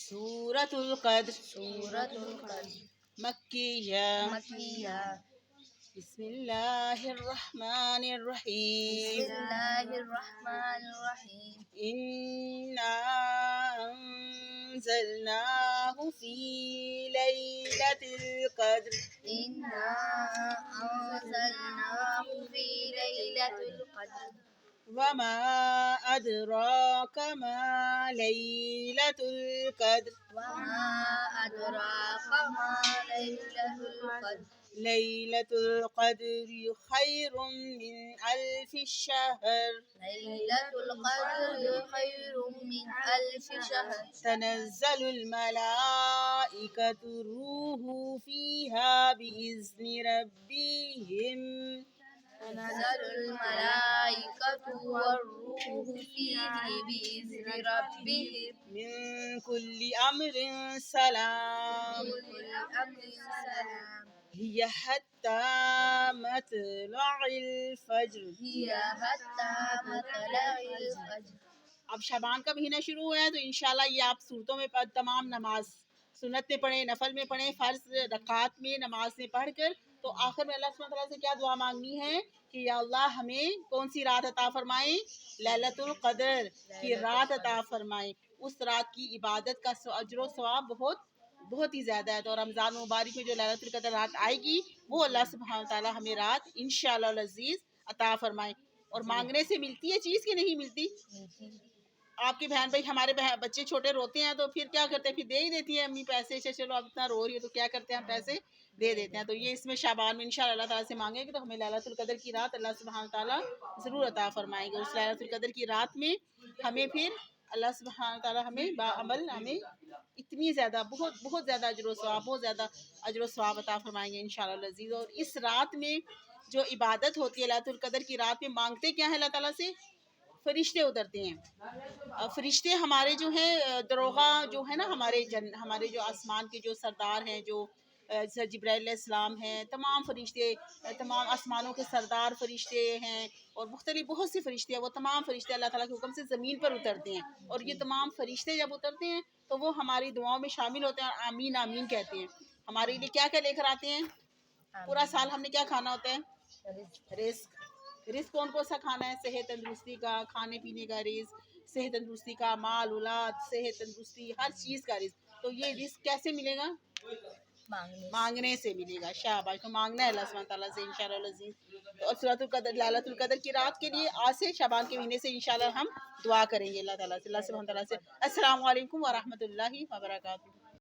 सूरतुल क़द्र सूरतुल क़द्र मक्किया मक्किया बिस्मिल्लाहिर्रहमानिर्रहीम बिस्मिल्लाहिर्रहमानिर्रहीम इन्ना अंज़लनाहु फ़ी लैलतिल क़द्र इन्ना अंज़लनाहु फ़ी लैलतिल क़द्र वमा अदराका मा लैलतुल क़द्र वमा अदराका मा लैलतुल क़द्र लैलतुल क़द्रि खैरुम मिन अल्फि शहर लैलतुल क़द्र खैरुम मिन अल्फि शहर तनज़्ज़लुल मलाइकतु रूहु फ़ीहा बिइज़्नि रब्बिहिम तनज़्ज़लुल मलाइकतु वर्रूहु फ़ीहि बिइज़्नि रब्बिहिम मिन कुल्लि अम्रिन सलाम मिन कुल्लि अम्रिन सलाम हिय हत्ता मतलअल फज्र हिया हत्ता मतलअल फज्र। अब शाबान का महीना शुरू हुआ है तो इंशाल्लाह ये आप सूरतों में तमाम नमाज सुन्नत में पढ़ें, नफल में पढ़ें, फ़र्ज रकात में नमाज में पढ़ कर तो आखिर में अल्लाह सुब्हानहू व तआला से क्या दुआ मांगनी है कि या अल्लाह हमें कौन सी रात अता फरमाएं, लैलतुल क़द्र की रात अता फरमाएं। उस रात की इबादत का अजर व सवाब बहुत बहुत ही ज़्यादा है। तो रमज़ान मुबारक में जो लैलतुल क़द्र रात आएगी वो अल्लाह सुब्हानहू व तआला हमें रात इंशाअल्लाह अज़ीज़ अता फरमाएं। और मांगने से मिलती है चीज़ कि नहीं मिलती? आपके बहन भाई हमारे बच्चे छोटे रोते हैं तो फिर क्या करते हैं, फिर दे ही देती है अम्मी पैसे, अच्छा चलो अब इतना रो रही है तो क्या करते हैं, हम पैसे दे देते हैं। तो ये इसमें शाबान में इंशाअल्लाह अल्लाह ताला से मांगेंगे तो हमें लैलतुल क़द्र की रात अल्लाह सुब्हानहू व तआला ज़रूर अता फरमाएंगे। उस लैलतुल क़द्र की रात में हमें फिर अल्लाह सुब्हानहू व तआला हमें बाअमल हमें इतनी ज़्यादा बहुत बहुत ज़्यादा अजर व सवाब बहुत ज़्यादा अजर व सवाब अता फरमाएंगे इंशाअल्लाह अज़ीज़। और इस रात में जो इबादत होती है लैलतुल क़द्र की रात में, मांगते क्या है अल्लाह ताला से? फरिश्ते उतरते हैं। फरिश्ते हमारे जो हैं दरोगा जो है ना, हमारे जो आसमान के जो सरदार हैं, जो जिब्राइल अलैहिस्सलाम हैं, तमाम फरिश्ते तमाम आसमानों के सरदार फरिश्ते हैं और मुख्तलिफ बहुत से फरिश्ते हैं। वो तमाम फरिश्ते अल्लाह ताला के हुक्म से ज़मीन पर उतरते हैं और ये तमाम फरिश्ते जब उतरते हैं तो वो हमारी दुआओं में शामिल होते हैं और आमीन आमीन कहते हैं। हमारे लिए क्या क्या लेकर आते हैं? पूरा साल हमने क्या खाना होता है? रिस्क। रिस्क कौन कौन सा खाना है? सेहत तंदुरुस्ती का, खाने पीने का रिस्क, सेहत तंदुरुस्ती का, माल औलाद, सेहत तंदुरुस्ती, हर चीज़ का रिस्क। तो ये रिस्क कैसे मिलेगा? मांगने से मिलेगा। शाबाश। तो मांगना है अल्लाह सुब्हानहू व तआला से इंशाअल्लाह अज़ीज़। और सूरतुल क़द्र लैलतुल क़द्र की रात के लिए आज से शाबान के महीने से इंशाअल्लाह हम दुआ करेंगे अल्लाह ताला से, अल्लाह सुब्हानहू व तआला से। अस्सलामु अलैकुम व रहमतुल्लाहि व बरकातुहू।